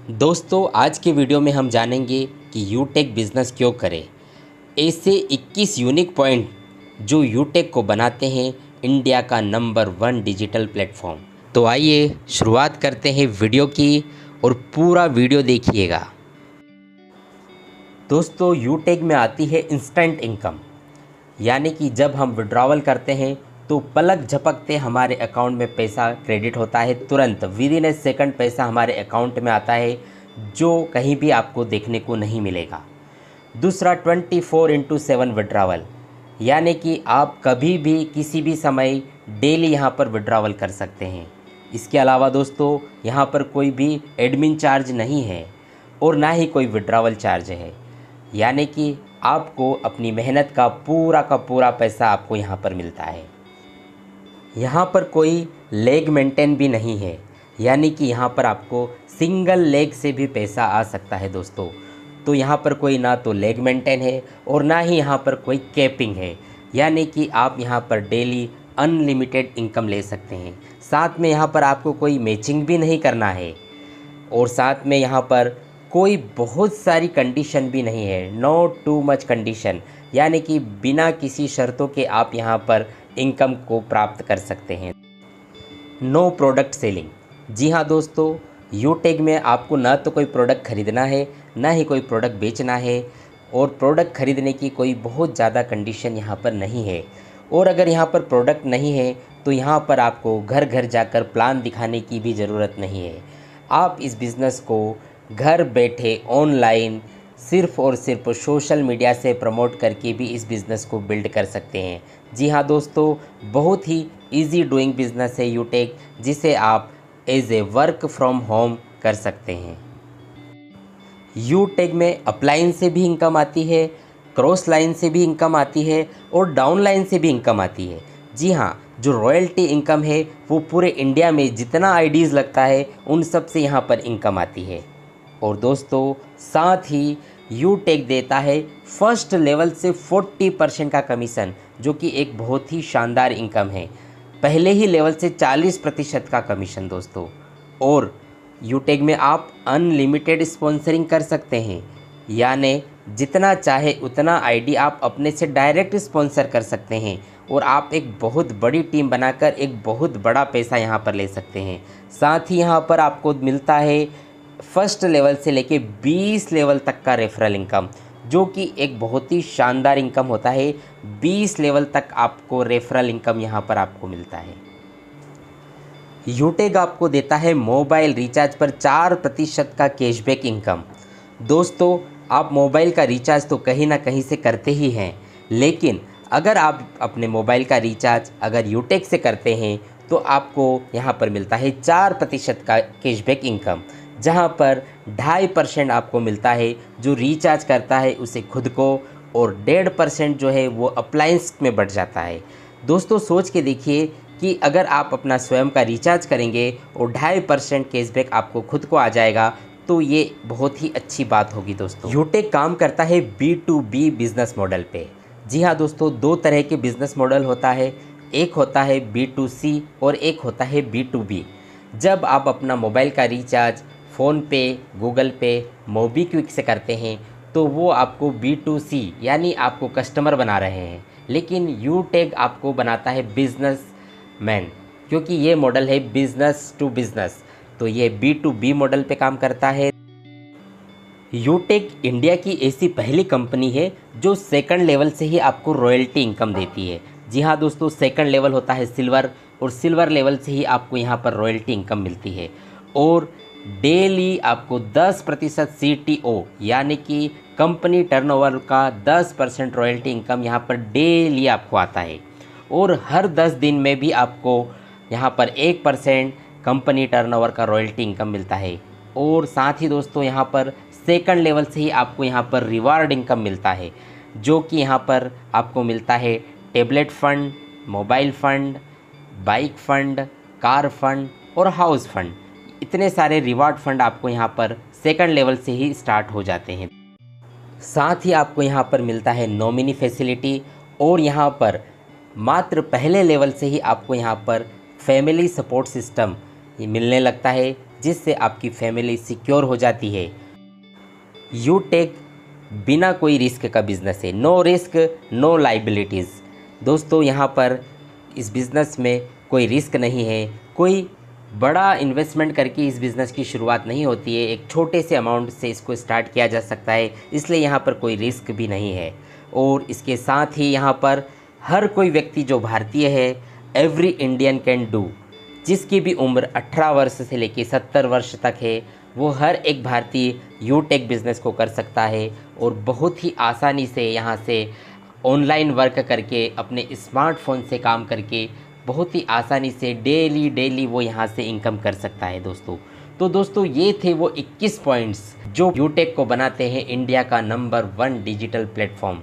दोस्तों, आज के वीडियो में हम जानेंगे कि यूटेक बिज़नेस क्यों करें। ऐसे 21 यूनिक पॉइंट जो यूटेक को बनाते हैं इंडिया का नंबर 1 डिजिटल प्लेटफॉर्म। तो आइए शुरुआत करते हैं वीडियो की और पूरा वीडियो देखिएगा। दोस्तों, यूटेक में आती है इंस्टेंट इनकम, यानी कि जब हम विड्रॉवल करते हैं तो पलक झपकते हमारे अकाउंट में पैसा क्रेडिट होता है। तुरंत विद इन ए सेकंड पैसा हमारे अकाउंट में आता है, जो कहीं भी आपको देखने को नहीं मिलेगा। दूसरा 24/7 विड्रॉवल, यानी कि आप कभी भी किसी भी समय डेली यहाँ पर विड्रॉवल कर सकते हैं। इसके अलावा दोस्तों, यहाँ पर कोई भी एडमिन चार्ज नहीं है और ना ही कोई विड्रॉवल चार्ज है, यानी कि आपको अपनी मेहनत का पूरा पैसा आपको यहाँ पर मिलता है। यहाँ पर कोई लेग मेंटेन भी नहीं है, यानी कि यहाँ पर आपको सिंगल लेग से भी पैसा आ सकता है दोस्तों। तो यहाँ पर कोई ना तो लेग मेंटेन है और ना ही यहाँ पर कोई कैपिंग है, यानी कि आप यहाँ पर डेली अनलिमिटेड इनकम ले सकते हैं। साथ में यहाँ पर आपको कोई मैचिंग भी नहीं करना है और साथ में यहाँ पर कोई बहुत सारी कंडीशन भी नहीं है, नो टू मच कंडीशन, यानी कि बिना किसी शर्तों के आप यहाँ पर इनकम को प्राप्त कर सकते हैं। No product selling. जी हाँ दोस्तों, यूटेक में आपको ना तो कोई प्रोडक्ट ख़रीदना है, ना ही कोई प्रोडक्ट बेचना है, और प्रोडक्ट ख़रीदने की कोई बहुत ज़्यादा कंडीशन यहाँ पर नहीं है। और अगर यहाँ पर प्रोडक्ट नहीं है तो यहाँ पर आपको घर घर जाकर प्लान दिखाने की भी ज़रूरत नहीं है। आप इस बिज़नेस को घर बैठे ऑनलाइन सिर्फ़ और सिर्फ सोशल मीडिया से प्रमोट करके भी इस बिज़नेस को बिल्ड कर सकते हैं। जी हाँ दोस्तों, बहुत ही इजी डूइंग बिज़नेस है यूटेक, जिसे आप as a work from home कर सकते हैं। यूटेक में अपलाइन से भी इनकम आती है, क्रॉस लाइन से भी इनकम आती है और डाउन लाइन से भी इनकम आती है। जी हाँ, जो रॉयल्टी इनकम है वो पूरे इंडिया में जितना आईडीज़ लगता है उन सब से यहाँ पर इनकम आती है। और दोस्तों, साथ ही यूटेक देता है फर्स्ट लेवल से 40% का कमीशन, जो कि एक बहुत ही शानदार इनकम है। पहले ही लेवल से 40% का कमीशन दोस्तों। और यूटेक में आप अनलिमिटेड स्पॉन्सरिंग कर सकते हैं, यानी जितना चाहे उतना आईडी आप अपने से डायरेक्ट स्पॉन्सर कर सकते हैं और आप एक बहुत बड़ी टीम बनाकर एक बहुत बड़ा पैसा यहाँ पर ले सकते हैं। साथ ही यहाँ पर आपको मिलता है फर्स्ट लेवल से लेके 20 लेवल तक का रेफरल इनकम, जो कि एक बहुत ही शानदार इनकम होता है। 20 लेवल तक आपको रेफरल इनकम यहाँ पर आपको मिलता है। यूटेक आपको देता है मोबाइल रिचार्ज पर 4% का कैशबैक इनकम। दोस्तों, आप मोबाइल का रिचार्ज तो कहीं ना कहीं से करते ही हैं, लेकिन अगर आप अपने मोबाइल का रिचार्ज अगर यूटेक से करते हैं तो आपको यहाँ पर मिलता है 4% का कैशबैक इनकम, जहाँ पर 2.5% आपको मिलता है जो रिचार्ज करता है उसे खुद को, और 1.5% जो है वो अप्लायंस में बढ़ जाता है। दोस्तों, सोच के देखिए कि अगर आप अपना स्वयं का रिचार्ज करेंगे और 2.5% कैशबैक आपको खुद को आ जाएगा, तो ये बहुत ही अच्छी बात होगी दोस्तों। यूटेक काम करता है B2B बिज़नेस मॉडल पे। जी हाँ दोस्तों, दो तरह के बिज़नेस मॉडल होता है, एक होता है B2C और एक होता है B2B। जब आप अपना मोबाइल का रिचार्ज फ़ोन पे, गूगल पे, मोबीक्विक से करते हैं तो वो आपको B2C यानी आपको कस्टमर बना रहे हैं, लेकिन यूटेक आपको बनाता है बिजनेस मैन, क्योंकि ये मॉडल है बिजनेस टू बिजनेस, तो ये B2B मॉडल पे काम करता है। यूटेक इंडिया की ऐसी पहली कंपनी है जो सेकंड लेवल से ही आपको रॉयल्टी इनकम देती है। जी हाँ दोस्तों, सेकंड लेवल होता है सिल्वर, और सिल्वर लेवल से ही आपको यहाँ पर रॉयल्टी इनकम मिलती है। और डेली आपको 10% CTO यानी कि कंपनी टर्नओवर का 10% रॉयल्टी इनकम यहाँ पर डेली आपको आता है। और हर 10 दिन में भी आपको यहाँ पर 1% कंपनी टर्नओवर का रॉयल्टी इनकम मिलता है। और साथ ही दोस्तों, यहाँ पर सेकंड लेवल से ही आपको यहाँ पर रिवार्ड इनकम मिलता है, जो कि यहाँ पर आपको मिलता है tablet fund, mobile fund, bike fund, car fund और हाउस फ़ंड। इतने सारे रिवार्ड फ़ंड आपको यहाँ पर सेकंड लेवल से ही स्टार्ट हो जाते हैं। साथ ही आपको यहाँ पर मिलता है नॉमिनी फैसिलिटी, और यहाँ पर मात्र पहले लेवल से ही आपको यहाँ पर फैमिली सपोर्ट सिस्टम मिलने लगता है, जिससे आपकी फैमिली सिक्योर हो जाती है। यूटेक बिना कोई रिस्क का बिज़नेस है, नो रिस्क नो लाइबिलिटीज़। दोस्तों यहाँ पर इस बिज़नेस में कोई रिस्क नहीं है, कोई बड़ा इन्वेस्टमेंट करके इस बिज़नेस की शुरुआत नहीं होती है, एक छोटे से अमाउंट से इसको स्टार्ट किया जा सकता है, इसलिए यहाँ पर कोई रिस्क भी नहीं है। और इसके साथ ही यहाँ पर हर कोई व्यक्ति जो भारतीय है, एवरी इंडियन कैन डू, जिसकी भी उम्र 18 वर्ष से लेकर 70 वर्ष तक है, वो हर एक भारतीय यूटेक बिज़नेस को कर सकता है और बहुत ही आसानी से यहाँ से ऑनलाइन वर्क करके अपने स्मार्टफोन से काम करके बहुत ही आसानी से डेली वो यहाँ से इनकम कर सकता है दोस्तों। तो दोस्तों ये थे वो 21 पॉइंट्स जो यूटेक को बनाते हैं इंडिया का नंबर 1 डिजिटल प्लेटफॉर्म।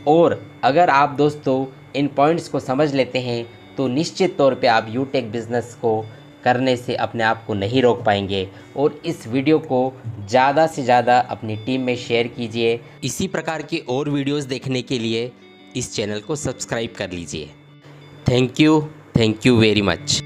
और अगर आप दोस्तों इन पॉइंट्स को समझ लेते हैं तो निश्चित तौर पे आप यूटेक बिज़नेस को करने से अपने आप को नहीं रोक पाएंगे। और इस वीडियो को ज़्यादा से ज़्यादा अपनी टीम में शेयर कीजिए। इसी प्रकार के और वीडियोस देखने के लिए इस चैनल को सब्सक्राइब कर लीजिए। Thank you very much.